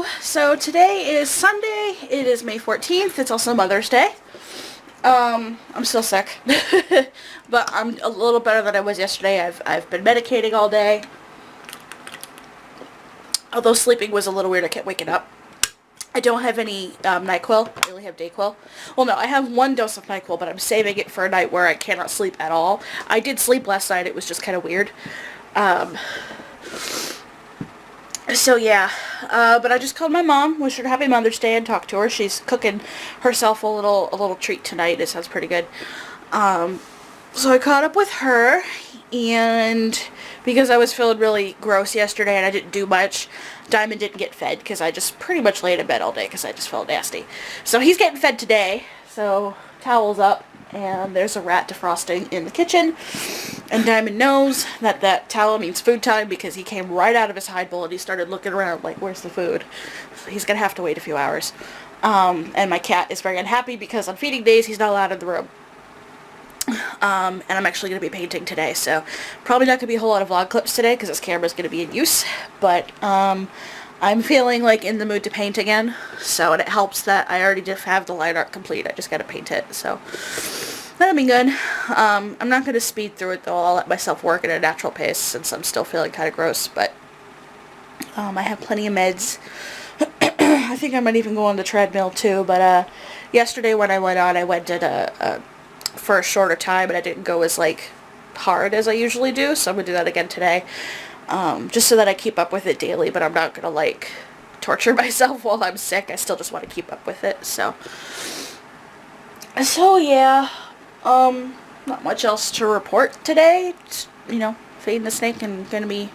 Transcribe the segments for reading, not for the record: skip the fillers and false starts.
Hello! So today is Sunday, it is May 14th, it's also Mother's Day. I'm still sick, but I'm a little better than I was yesterday. I've been medicating all day. Although sleeping was a little weird, I kept waking up. I don't have any NyQuil, I only have DayQuil. Well no, I have one dose of NyQuil, but I'm saving it for a night where I cannot sleep at all. I did sleep last night, it was just kind of weird. So yeah, but I just called my mom, wished her happy Mother's Day, and talked to her. She's cooking herself a little treat tonight. It sounds pretty good. So I caught up with her, and because I was feeling really gross yesterday and I didn't do much, Diamond didn't get fed because I just pretty much laid in bed all day because I just felt nasty. So he's getting fed today. So towels up, and there's a rat defrosting in the kitchen. And Diamond knows that that towel means food time because he came right out of his hide bowl and he started looking around like, where's the food? So he's going to have to wait a few hours. And my cat is very unhappy because on feeding days he's not allowed in the room. And I'm actually going to be painting today, so probably not going to be a whole lot of vlog clips today because this camera is going to be in use. But I'm feeling like in the mood to paint again. So, and it helps that I already just have the line art complete. I just got to paint it, so that'll be good. I'm not going to speed through it though. I'll let myself work at a natural pace since I'm still feeling kind of gross. But I have plenty of meds. I think I might even go on the treadmill too. But yesterday when I went on, I went at for a shorter time, and I didn't go as like hard as I usually do. So I'm gonna do that again today, just so that I keep up with it daily. But I'm not gonna like torture myself while I'm sick. I still just want to keep up with it. So yeah. Not much else to report today. It's, you know, feeding the snake and gonna be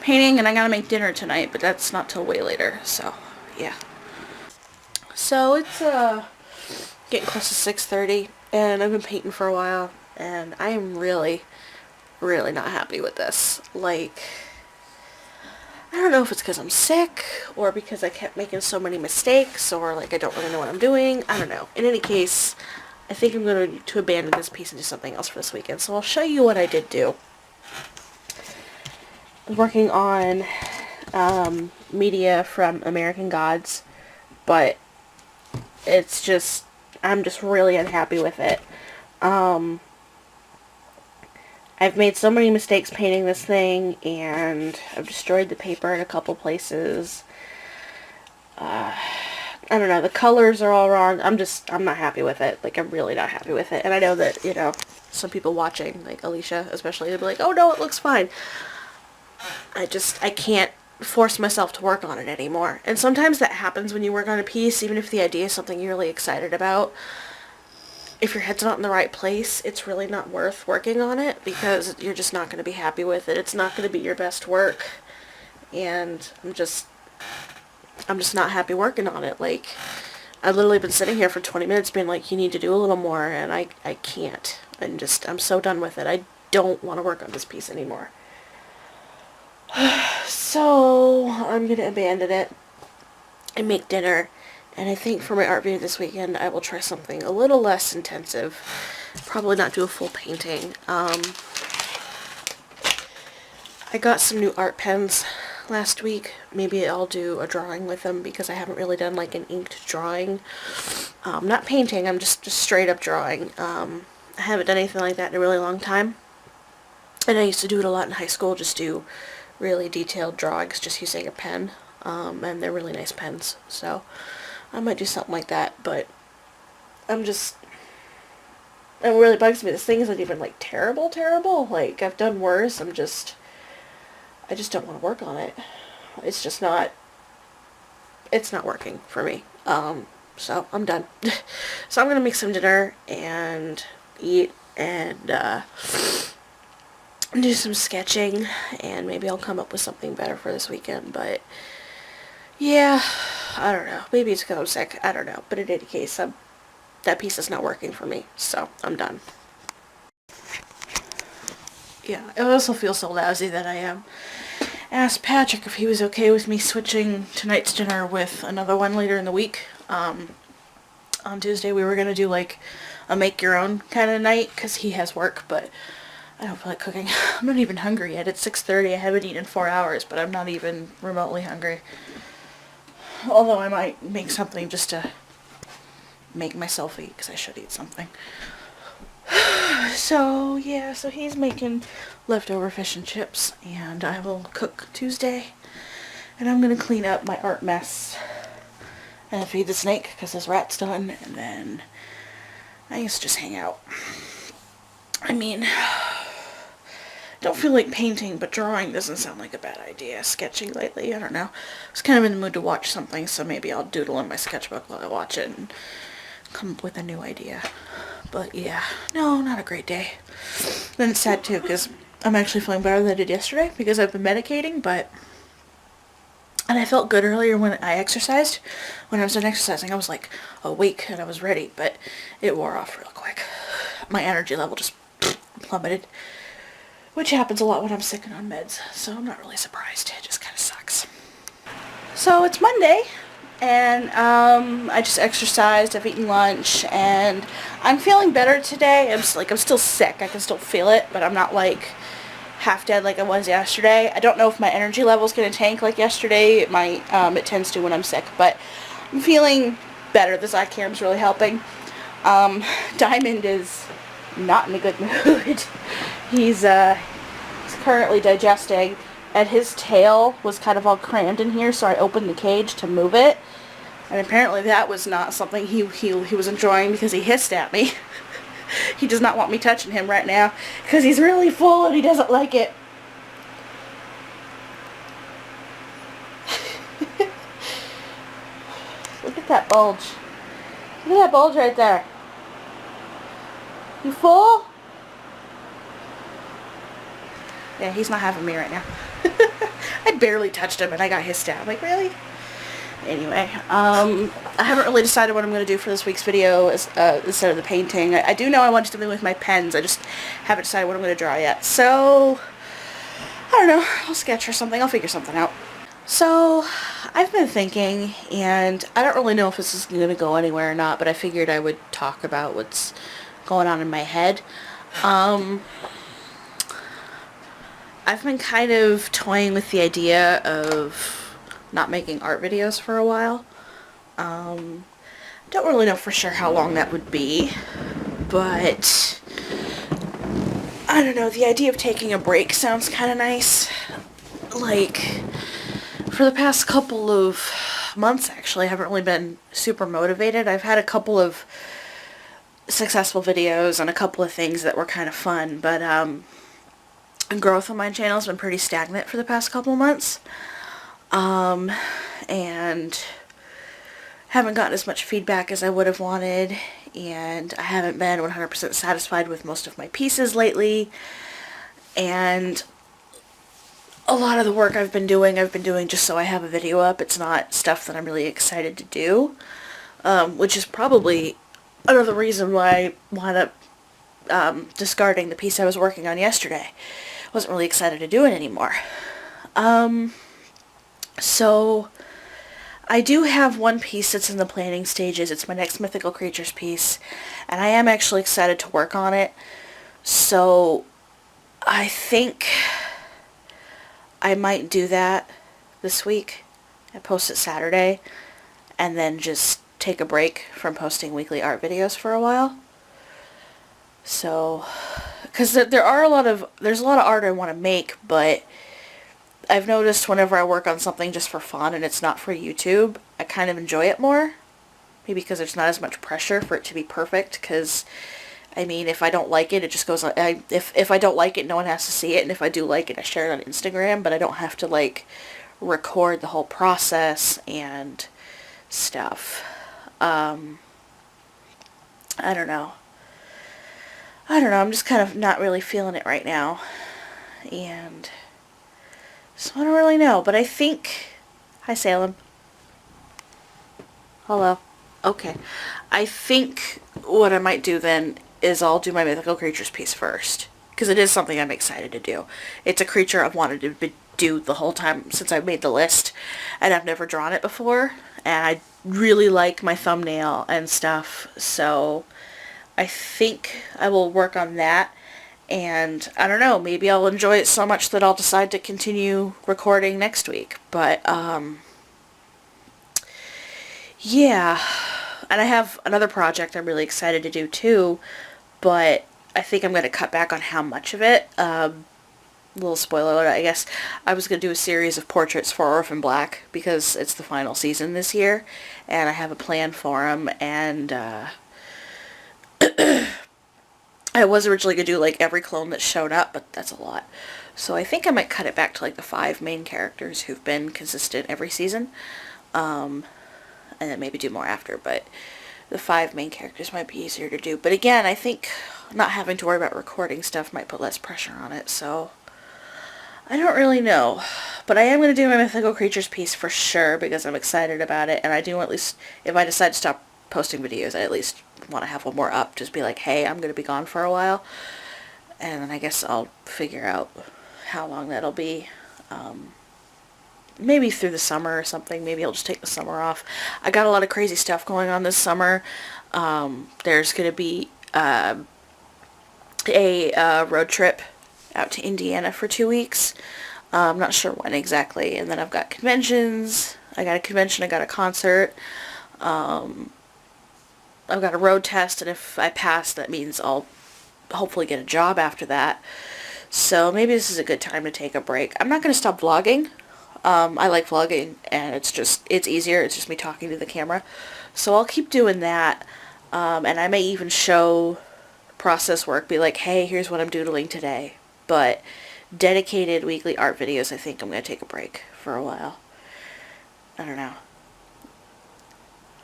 painting, and I gotta make dinner tonight, but that's not till way later, so, yeah. So, it's, getting close to 6:30, and I've been painting for a while, and I am really, really not happy with this. Like, I don't know if it's because I'm sick, or because I kept making so many mistakes, or, like, I don't really know what I'm doing. I don't know. In any case, I think I'm going to abandon this piece and do something else for this weekend. So I'll show you what I did do. I'm working on media from American Gods, but it's just, I'm just really unhappy with it. I've made so many mistakes painting this thing, and I've destroyed the paper in a couple places. I don't know, the colors are all wrong. I'm not happy with it. Like, I'm really not happy with it. And I know that, you know, some people watching, like Alicia especially, they'll be like, oh no, it looks fine. I can't force myself to work on it anymore. And sometimes that happens when you work on a piece, even if the idea is something you're really excited about. If your head's not in the right place, it's really not worth working on it because you're just not going to be happy with it. It's not going to be your best work. And I'm just not happy working on it. Like, I've literally been sitting here for 20 minutes being like, you need to do a little more, and I can't. I'm so done with it. I don't want to work on this piece anymore. So, I'm going to abandon it and make dinner. And I think for my art video this weekend, I will try something a little less intensive. Probably not do a full painting. I got some new art pens last week. Maybe I'll do a drawing with them because I haven't really done like an inked drawing. Not painting, I'm just straight up drawing. I haven't done anything like that in a really long time. And I used to do it a lot in high school, just do really detailed drawings just using a pen. And they're really nice pens, so I might do something like that, but it really bugs me. This thing isn't even like terrible. Like, I've done worse. I just don't want to work on it. It's just not, it's not working for me. So I'm done. So I'm going to make some dinner and eat and do some sketching, and maybe I'll come up with something better for this weekend. But yeah, I don't know. Maybe it's because I'm sick. I don't know. But in any case, that piece is not working for me. So I'm done. Yeah, I also feel so lousy that I asked Patrick if he was okay with me switching tonight's dinner with another one later in the week. On Tuesday we were going to do like a make your own kind of night because he has work, but I don't feel like cooking. I'm not even hungry yet. It's 6:30. I haven't eaten in 4 hours, but I'm not even remotely hungry. Although I might make something just to make myself eat, because I should eat something. So, yeah, so he's making leftover fish and chips, and I will cook Tuesday. And I'm going to clean up my art mess and feed the snake, because his rat's done, and then I guess just hang out. I mean, don't feel like painting, but drawing doesn't sound like a bad idea. Sketching lately, I don't know. I was kind of in the mood to watch something, so maybe I'll doodle in my sketchbook while I watch it and come up with a new idea. But yeah, no, not a great day. Then it's sad too, because I'm actually feeling better than I did yesterday, because I've been medicating, and I felt good earlier when I exercised. When I was done exercising, I was like awake and I was ready, but it wore off real quick. My energy level just plummeted, which happens a lot when I'm sick and on meds, so I'm not really surprised. It just kind of sucks. So it's Monday, and I just exercised, I've eaten lunch, and I'm feeling better today. I'm still sick, I can still feel it, but I'm not like half dead like I was yesterday. I don't know if my energy level is going to tank like yesterday. It might, it tends to when I'm sick, but I'm feeling better. The Zycam's really helping. Diamond is not in a good mood. He's currently digesting, and his tail was kind of all crammed in here, so I opened the cage to move it, and apparently that was not something he was enjoying, because he hissed at me. He does not want me touching him right now, because he's really full and he doesn't like it. Look at that bulge. Look at that bulge right there. You full? Yeah, he's not having me right now. I barely touched him and I got hissed at. I'm like, really? Anyway, I haven't really decided what I'm going to do for this week's video instead of the painting. I do know I want to do something with my pens. I just haven't decided what I'm going to draw yet. So, I don't know. I'll sketch or something. I'll figure something out. So, I've been thinking, and I don't really know if this is going to go anywhere or not, but I figured I would talk about what's going on in my head. I've been kind of toying with the idea of not making art videos for a while. Don't really know for sure how long that would be, but I don't know, the idea of taking a break sounds kind of nice. Like, for the past couple of months, actually, I haven't really been super motivated. I've had a couple of successful videos and a couple of things that were kind of fun, but growth on my channel has been pretty stagnant for the past couple of months. And haven't gotten as much feedback as I would have wanted, and I haven't been 100% satisfied with most of my pieces lately, and a lot of the work I've been doing just so I have a video up. It's not stuff that I'm really excited to do, which is probably another reason why I wound up discarding the piece I was working on yesterday. Wasn't really excited to do it anymore. So, I do have one piece that's in the planning stages. It's my next Mythical Creatures piece, and I am actually excited to work on it. So, I think I might do that this week. I post it Saturday, and then just take a break from posting weekly art videos for a while. So, because there's a lot of art I want to make, but I've noticed whenever I work on something just for fun and it's not for YouTube, I kind of enjoy it more. Maybe because there's not as much pressure for it to be perfect, because, I mean, if I don't like it, it just goes on. If I don't like it, no one has to see it, and if I do like it, I share it on Instagram, but I don't have to, like, record the whole process and stuff. I don't know. I'm just kind of not really feeling it right now, and so I don't really know, but I think... Hi, Salem. Hello. Okay. I think what I might do then is I'll do my Mythical Creatures piece first, because it is something I'm excited to do. It's a creature I've wanted to do the whole time since I made the list, and I've never drawn it before, and I really like my thumbnail and stuff, so I think I will work on that. And I don't know, maybe I'll enjoy it so much that I'll decide to continue recording next week. But yeah, and I have another project I'm really excited to do too, but I think I'm going to cut back on how much of it. Little spoiler alert, I guess. I was going to do a series of portraits for Orphan Black because it's the final season this year, and I have a plan for them, and I was originally going to do like every clone that showed up, but that's a lot. So I think I might cut it back to like the 5 main characters who've been consistent every season, and then maybe do more after, but the 5 main characters might be easier to do. But again, I think not having to worry about recording stuff might put less pressure on it, so I don't really know. But I am going to do my Mythical Creatures piece for sure because I'm excited about it, and I do at least, if I decide to stop posting videos, I at least want to have one more up. Just be like, hey, I'm going to be gone for a while, and then I guess I'll figure out how long that'll be. Maybe through the summer or something. Maybe I'll just take the summer off. I got a lot of crazy stuff going on this summer. There's going to be a road trip out to Indiana for 2 weeks. I'm not sure when exactly. And then I've got conventions. I got a convention. I got a concert. I've got a road test, and if I pass, that means I'll hopefully get a job after that. So maybe this is a good time to take a break. I'm not going to stop vlogging. I like vlogging, and it's easier. It's just me talking to the camera. So I'll keep doing that. And I may even show process work, be like, hey, here's what I'm doodling today. But dedicated weekly art videos, I think I'm going to take a break for a while. I don't know.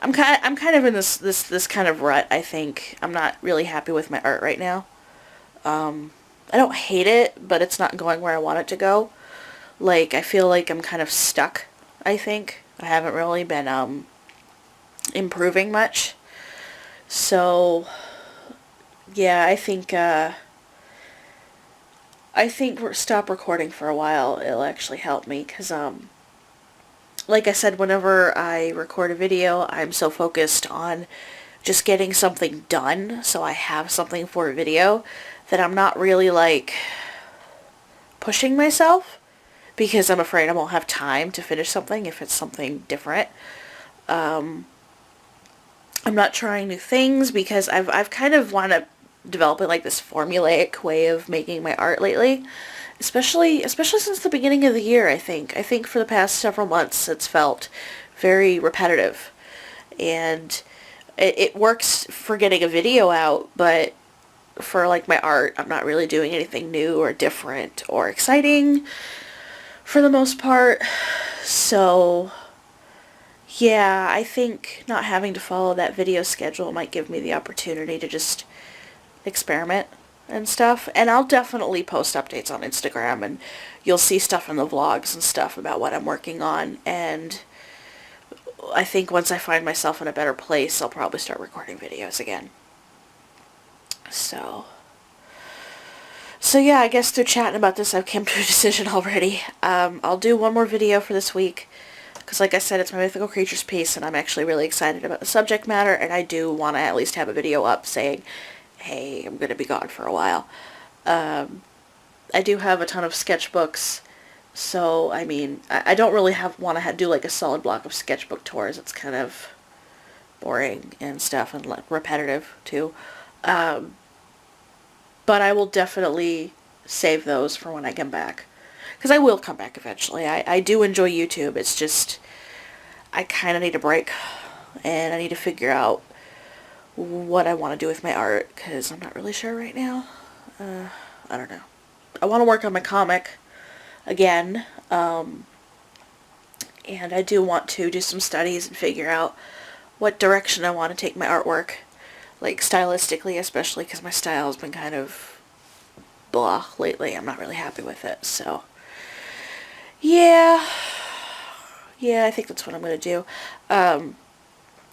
I'm kind of in this kind of rut, I think. I'm not really happy with my art right now. I don't hate it, but it's not going where I want it to go. Like, I feel like I'm kind of stuck, I think. I haven't really been improving much. So yeah, I think stop recording for a while. It'll actually help me because like I said, whenever I record a video, I'm so focused on just getting something done so I have something for a video that I'm not really like pushing myself because I'm afraid I won't have time to finish something if it's something different. I'm not trying new things because I've kind of wound up developing like this formulaic way of making my art lately. Especially since the beginning of the year, I think. I think for the past several months it's felt very repetitive. And it works for getting a video out, but for like my art, I'm not really doing anything new or different or exciting for the most part. So yeah, I think not having to follow that video schedule might give me the opportunity to just experiment and stuff. And I'll definitely post updates on Instagram, and you'll see stuff in the vlogs and stuff about what I'm working on. And I think once I find myself in a better place, I'll probably start recording videos again. So yeah, I guess through chatting about this, I've come to a decision already. I'll do one more video for this week, because like I said, it's my Mythical Creatures piece, and I'm actually really excited about the subject matter, and I do want to at least have a video up saying, hey, I'm going to be gone for a while. I do have a ton of sketchbooks, so, I mean, I don't really want to do like a solid block of sketchbook tours. It's kind of boring and stuff, and repetitive, too. But I will definitely save those for when I come back. Because I will come back eventually. I do enjoy YouTube. It's just, I kind of need a break. And I need to figure out what I want to do with my art. Because I'm not really sure right now. I don't know. I want to work on my comic again. And I do want to do some studies and figure out what direction I want to take my artwork. Like, stylistically, especially, because my style has been kind of blah lately. I'm not really happy with it, so yeah, I think that's what I'm going to do. I'm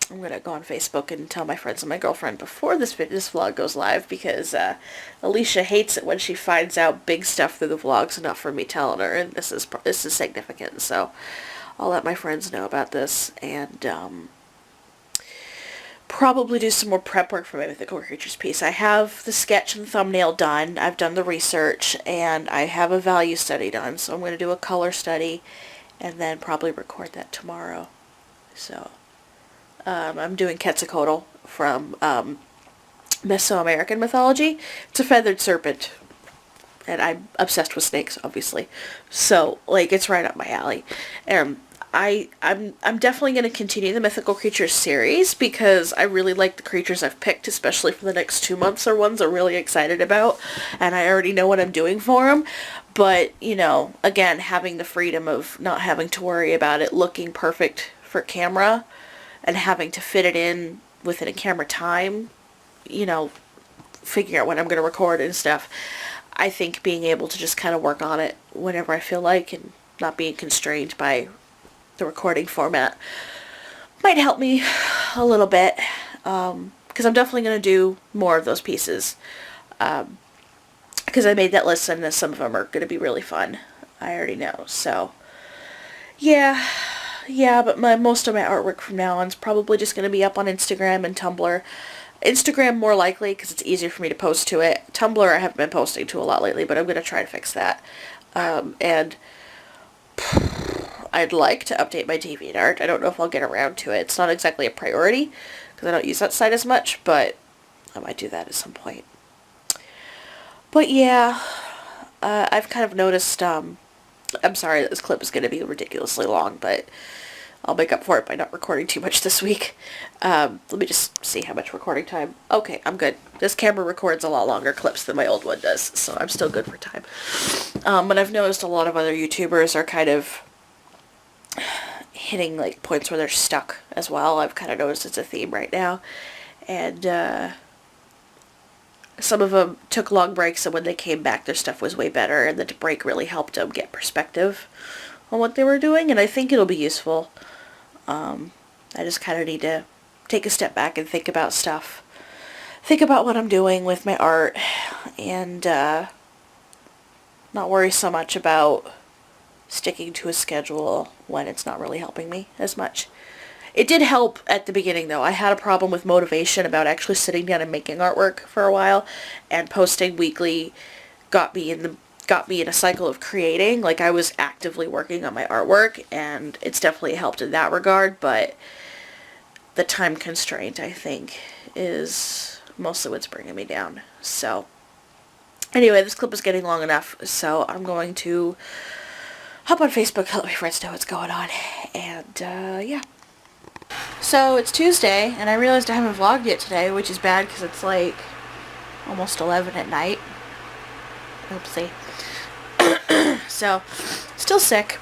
going to go on Facebook and tell my friends and my girlfriend before this vlog goes live, because Alicia hates it when she finds out big stuff through the vlogs, enough for me telling her, and this is significant, so I'll let my friends know about this, and probably do some more prep work for my Mythical Creatures piece. I have the sketch and thumbnail done. I've done the research, and I have a value study done. So I'm going to do a color study, and then probably record that tomorrow. So I'm doing Quetzalcoatl from Mesoamerican mythology. It's a feathered serpent, and I'm obsessed with snakes, obviously. So, like, it's right up my alley. I'm definitely going to continue the mythical creatures series because I really like the creatures I've picked, especially for the next 2 months are ones I'm really excited about, and I already know what I'm doing for them. But, you know, again, having the freedom of not having to worry about it looking perfect for camera and having to fit it in within a camera time, you know, figuring out when I'm going to record and stuff. I think being able to just kind of work on it whenever I feel like and not being constrained by the recording format might help me a little bit, because I'm definitely going to do more of those pieces, because I made that list and some of them are going to be really fun. I already know, so yeah, but most of my artwork from now on is probably just going to be up on Instagram and Tumblr. Instagram more likely because it's easier for me to post to it. Tumblr I haven't been posting to a lot lately, but I'm going to try to fix that. And I'd like to update my DeviantArt. I don't know if I'll get around to it. It's not exactly a priority because I don't use that site as much, but I might do that at some point. But yeah, I've kind of noticed, I'm sorry that this clip is going to be ridiculously long, but I'll make up for it by not recording too much this week. Let me just see how much recording time. Okay, I'm good. This camera records a lot longer clips than my old one does, so I'm still good for time. And I've noticed a lot of other YouTubers are kind of hitting like points where they're stuck as well. I've kind of noticed it's a theme right now. And some of them took long breaks, and when they came back their stuff was way better, and the break really helped them get perspective on what they were doing, and I think it'll be useful. I just kind of need to take a step back and think about stuff. Think about what I'm doing with my art, and not worry so much about sticking to a schedule when it's not really helping me as much. It did help at the beginning, though. I had a problem with motivation about actually sitting down and making artwork for a while, and posting weekly got me in a cycle of creating. Like, I was actively working on my artwork, and it's definitely helped in that regard, but the time constraint, I think, is mostly what's bringing me down. So, anyway, this clip is getting long enough, so I'm going to hop on Facebook, let my friends know what's going on, and, yeah. So, it's Tuesday, and I realized I haven't vlogged yet today, which is bad, because it's, like, almost 11 at night. Oopsie. So, still sick,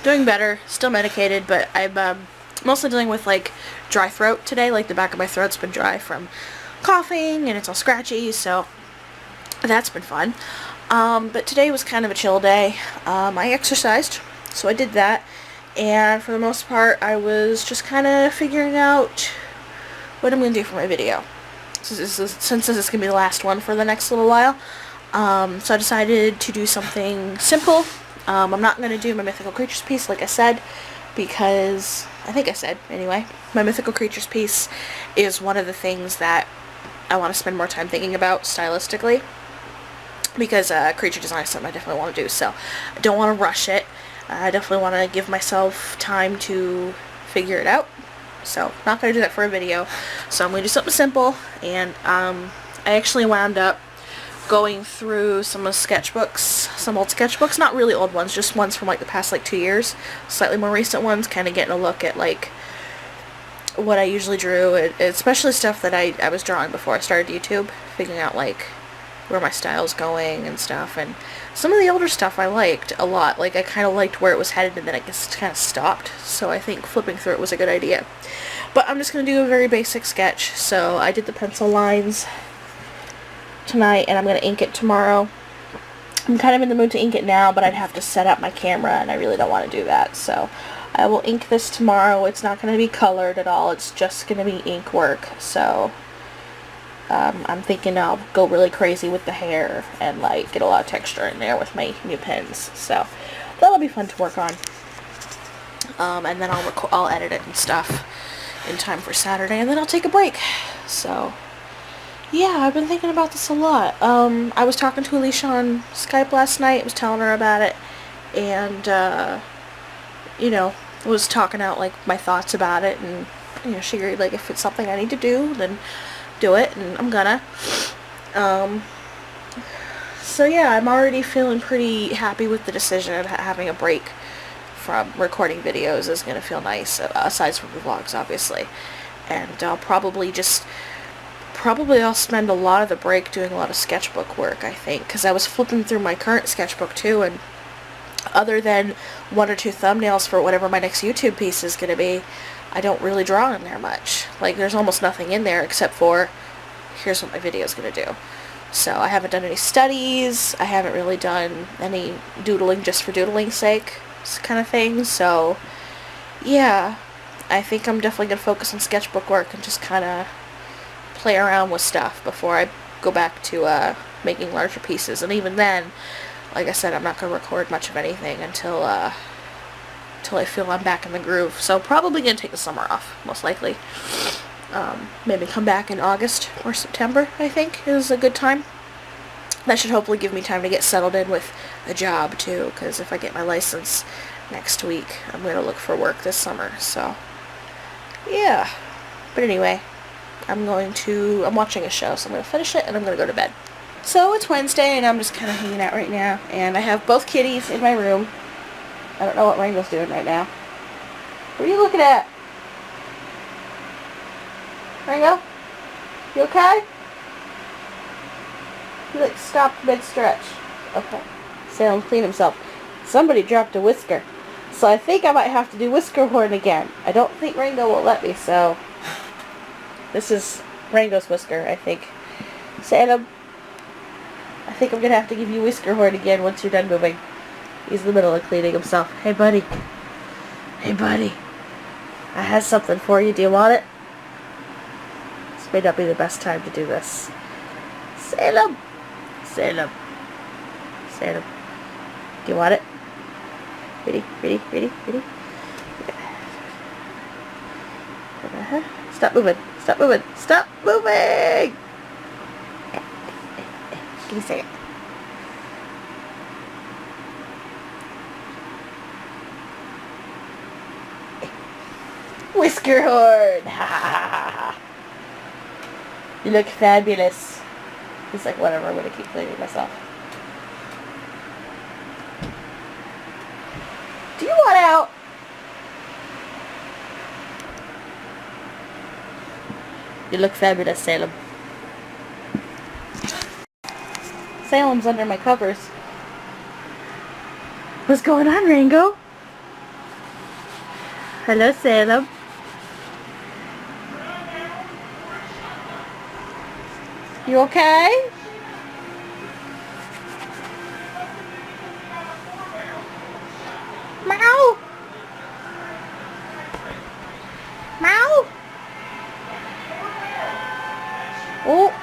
doing better, still medicated, but I'm mostly dealing with, like, dry throat today. Like, the back of my throat's been dry from coughing, and it's all scratchy, so that's been fun. But today was kind of a chill day. I exercised, so I did that, and for the most part, I was just kind of figuring out what I'm going to do for my video. Since this is going to be the last one for the next little while. So I decided to do something simple. I'm not going to do my mythical creatures piece, like I said, because, I think I said, anyway, my mythical creatures piece is one of the things that I want to spend more time thinking about stylistically, because creature design is something I definitely want to do, so I don't want to rush it. I definitely want to give myself time to figure it out, so not going to do that for a video. So I'm going to do something simple, and I actually wound up going through some of sketchbooks, some old sketchbooks, not really old ones, just ones from like the past like 2 years, slightly more recent ones, kind of getting a look at like what I usually drew, especially stuff that I was drawing before I started YouTube, figuring out like where my style's going and stuff. And some of the older stuff I liked a lot. Like, I kind of liked where it was headed, and then it just kind of stopped, so I think flipping through it was a good idea. But I'm just going to do a very basic sketch. So I did the pencil lines tonight, and I'm going to ink it tomorrow. I'm kind of in the mood to ink it now, but I'd have to set up my camera, and I really don't want to do that. So I will ink this tomorrow. It's not going to be colored at all. It's just going to be ink work. So I'm thinking I'll go really crazy with the hair and like get a lot of texture in there with my new pens. So that'll be fun to work on. And then I'll edit it and stuff in time for Saturday, and then I'll take a break. So yeah, I've been thinking about this a lot. I was talking to Alicia on Skype last night. I was telling her about it, and you know, was talking out like my thoughts about it, and you know, she agreed, like, if it's something I need to do, then do it, and I'm gonna. Um, so yeah, I'm already feeling pretty happy with the decision. Having a break from recording videos is gonna feel nice, aside from the vlogs, obviously. And probably I'll spend a lot of the break doing a lot of sketchbook work, I think, because I was flipping through my current sketchbook too, and other than one or two thumbnails for whatever my next YouTube piece is going to be, I don't really draw in there much. Like, there's almost nothing in there except for, here's what my video is going to do. So I haven't done any studies, I haven't really done any doodling just for doodling's sake kind of thing, so yeah, I think I'm definitely going to focus on sketchbook work and just kind of play around with stuff before I go back to making larger pieces. And even then, like I said, I'm not going to record much of anything until I feel I'm back in the groove. So probably going to take the summer off, most likely. Maybe come back in August or September, I think, is a good time. That should hopefully give me time to get settled in with a job, too, because if I get my license next week, I'm going to look for work this summer, so yeah. But anyway, I'm watching a show, so I'm going to finish it and I'm going to go to bed. So it's Wednesday and I'm just kind of hanging out right now, and I have both kitties in my room. I don't know what Rainbow's doing right now. What are you looking at? Rainbow? You okay? He like stopped mid-stretch. Okay. Salem cleaned himself. Somebody dropped a whisker. So I think I might have to do whisker horn again. I don't think Rainbow will let me, so this is Rainbow's whisker, I think. Salem, I think I'm going to have to give you whisker horn again once you're done moving. He's in the middle of cleaning himself. Hey, buddy. Hey, buddy. I have something for you. Do you want it? This may not be the best time to do this. Salem. Salem. Salem. Do you want it? Ready? Ready? Ready? Ready? Stop moving. Stop moving. Stop moving! Give me a second. Whisker horn! You look fabulous. He's like, whatever, I'm gonna keep cleaning myself. Do you want out? You look fabulous, Salem. Salem's under my covers. What's going on, Rango? Hello, Salem. You okay? Meow. Meow. Oh.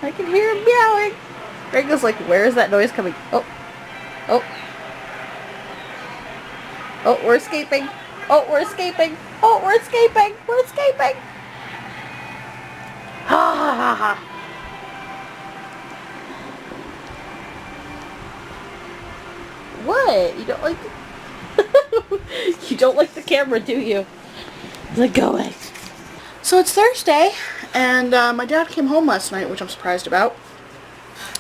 I can hear him meowing. Rango's like, where is that noise coming? Oh. Oh. Oh, we're escaping. Oh, we're escaping. Oh, we're escaping. We're escaping. Ha ha ha ha. What? You don't like the... You don't like the camera, do you? Let go away. So it's Thursday, and my dad came home last night, which I'm surprised about.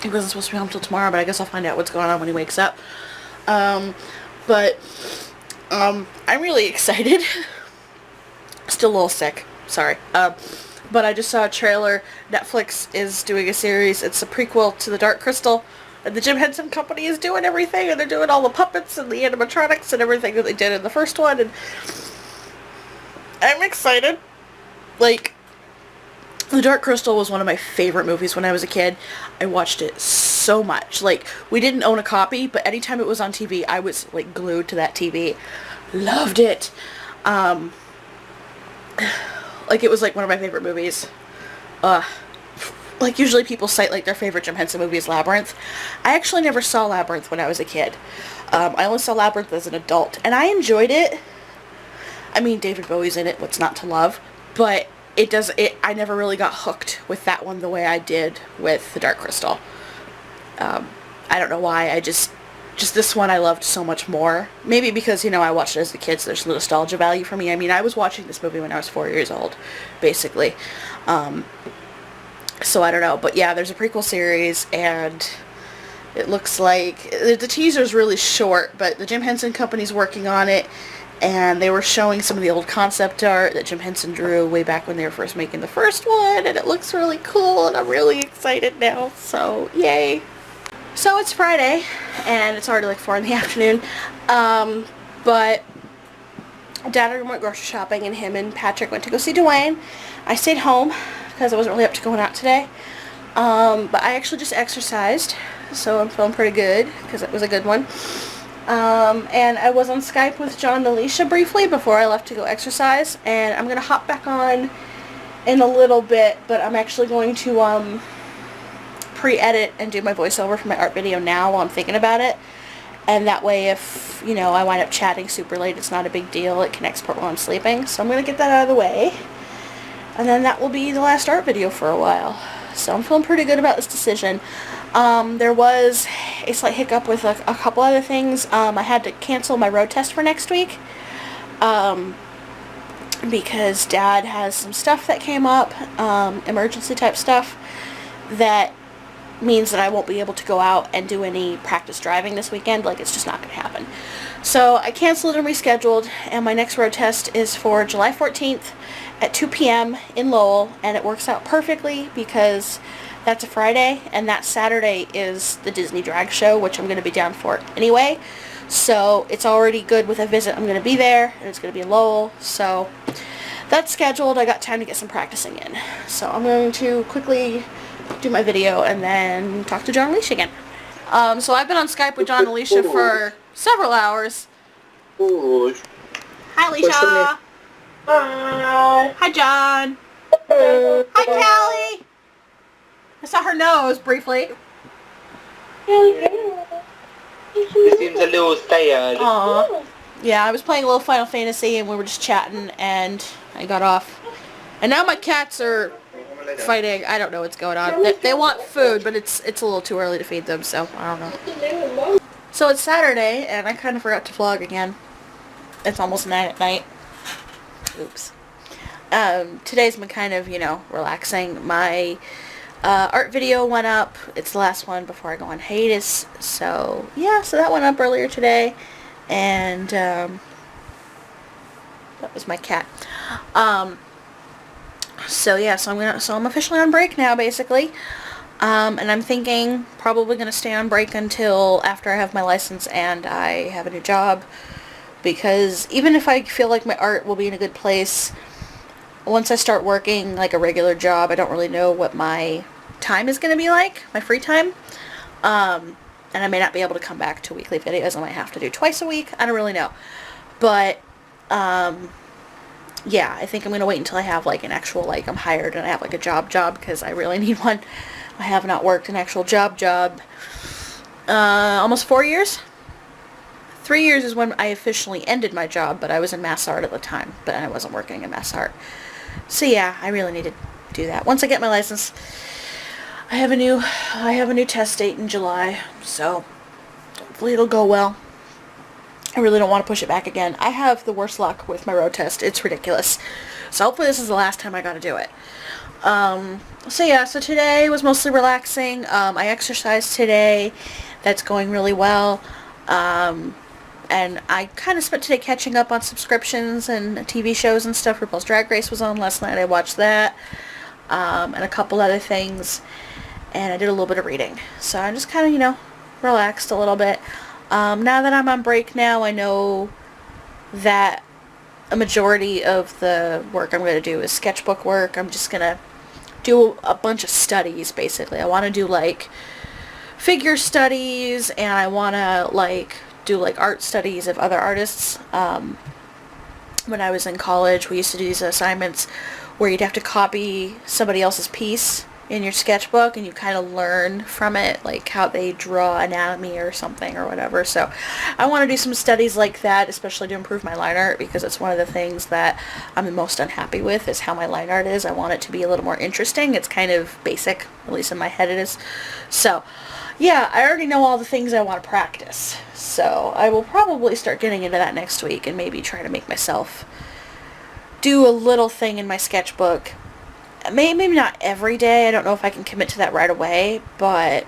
He wasn't supposed to be home till tomorrow, but I guess I'll find out what's going on when he wakes up. I'm really excited. Still a little sick. Sorry. But I just saw a trailer. Netflix is doing a series. It's a prequel to The Dark Crystal. And the Jim Henson Company is doing everything. And they're doing all the puppets and the animatronics and everything that they did in the first one. And I'm excited. Like, The Dark Crystal was one of my favorite movies when I was a kid. I watched it so much. Like, we didn't own a copy, but anytime it was on TV, I was, like, glued to that TV. Loved it. Like, it was, like, one of my favorite movies. Like, usually people cite, like, their favorite Jim Henson movie is Labyrinth. I actually never saw Labyrinth when I was a kid. I only saw Labyrinth as an adult, and I enjoyed it. I mean, David Bowie's in it, what's not to love? But I never really got hooked with that one the way I did with The Dark Crystal. I don't know why. Just this one I loved so much more. Maybe because, you know, I watched it as a kid, so there's nostalgia value for me. I mean, I was watching this movie when I was 4 years old, basically. So I don't know. But yeah, there's a prequel series, and it looks like the teaser's really short, but the Jim Henson Company's working on it, and they were showing some of the old concept art that Jim Henson drew way back when they were first making the first one, and it looks really cool, and I'm really excited now, so yay. So it's Friday, and it's already like 4 in the afternoon, but Dad and I went grocery shopping, and him and Patrick went to go see Dwayne. I stayed home, because I wasn't really up to going out today, but I actually just exercised, so I'm feeling pretty good, because it was a good one. And I was on Skype with John and Alicia briefly before I left to go exercise, and I'm going to hop back on in a little bit, but I'm actually going to, pre-edit and do my voiceover for my art video now while I'm thinking about it, and that way if, you know, I wind up chatting super late, it's not a big deal. It can export while I'm sleeping, so I'm going to get that out of the way, and then that will be the last art video for a while. So I'm feeling pretty good about this decision. There was a slight hiccup with a couple other things. I had to cancel my road test for next week, because Dad has some stuff that came up, emergency type stuff, that means that I won't be able to go out and do any practice driving this weekend. Like, it's just not going to happen. So I canceled and rescheduled, and my next road test is for July 14th at 2 p.m. in Lowell, and it works out perfectly because that's a Friday, and that Saturday is the Disney Drag Show, which I'm going to be down for anyway. So it's already good with a visit. I'm going to be there, and it's going to be in Lowell. So that's scheduled. I got time to get some practicing in. So I'm going to quickly do my video and then talk to John and Alicia again. So I've been on Skype with John and Alicia for several hours. Hi, Alicia. Hi. Hi, John. Hi, Callie. I saw her nose briefly. She seems a little tired. Aww. Yeah, I was playing a little Final Fantasy, and we were just chatting, and I got off. And now my cats are fighting. I don't know what's going on. They want food, but it's a little too early to feed them, so I don't know. So it's Saturday, and I kind of forgot to vlog again. It's almost 9 at night. Oops. Today's been kind of, you know, relaxing. My art video went up. It's the last one before I go on hiatus. So, yeah, so that went up earlier today. And, that was my cat. So yeah, so I'm officially on break now, basically. And I'm thinking probably gonna stay on break until after I have my license and I have a new job, because even if I feel like my art will be in a good place, once I start working like a regular job, I don't really know what my time is gonna be like, my free time. And I may not be able to come back to weekly videos. I might have to do twice a week. I don't really know. But yeah, I think I'm going to wait until I have, like, an actual, like, I'm hired and I have, like, a job, because I really need one. I have not worked an actual job. Almost 4 years? 3 years is when I officially ended my job, but I was in mass art at the time, but I wasn't working in mass art. So yeah, I really need to do that. Once I get my license, I have a new test date in July, so hopefully it'll go well. I really don't want to push it back again. I have the worst luck with my road test. It's ridiculous. So hopefully this is the last time I got to do it. So yeah, so today was mostly relaxing. I exercised today. That's going really well. And I kind of spent today catching up on subscriptions and TV shows and stuff. RuPaul's Drag Race was on last night. I watched that. And a couple other things. And I did a little bit of reading. So I just kind of, you know, relaxed a little bit. Now that I'm on break now, I know that a majority of the work I'm going to do is sketchbook work. I'm just going to do a bunch of studies, basically. I want to do, like, figure studies, and I want to, like, do, like, art studies of other artists. When I was in college, we used to do these assignments where you'd have to copy somebody else's piece in your sketchbook, and you kind of learn from it, like how they draw anatomy or something or whatever. So I want to do some studies like that, especially to improve my line art, because it's one of the things that I'm the most unhappy with, is how my line art is. I want it to be a little more interesting. It's kind of basic, at least in my head it is. So yeah, I already know all the things I want to practice. So I will probably start getting into that next week and maybe try to make myself do a little thing in my sketchbook. Maybe not every day. I don't know if I can commit to that right away, but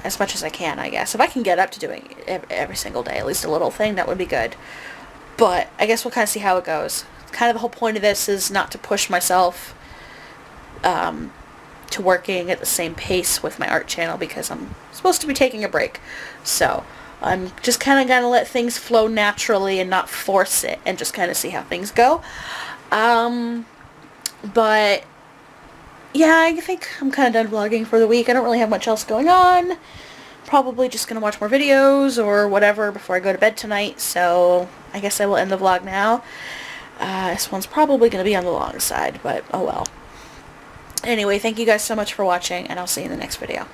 as much as I can, I guess. If I can get up to doing it every single day, at least a little thing, that would be good. But I guess we'll kind of see how it goes. Kind of the whole point of this is not to push myself to working at the same pace with my art channel because I'm supposed to be taking a break. So I'm just kind of going to let things flow naturally and not force it and just kind of see how things go. But yeah, I think I'm kind of done vlogging for the week. I don't really have much else going on. Probably just going to watch more videos or whatever before I go to bed tonight. So I guess I will end the vlog now. This one's probably going to be on the long side, but oh well. Anyway, thank you guys so much for watching, and I'll see you in the next video.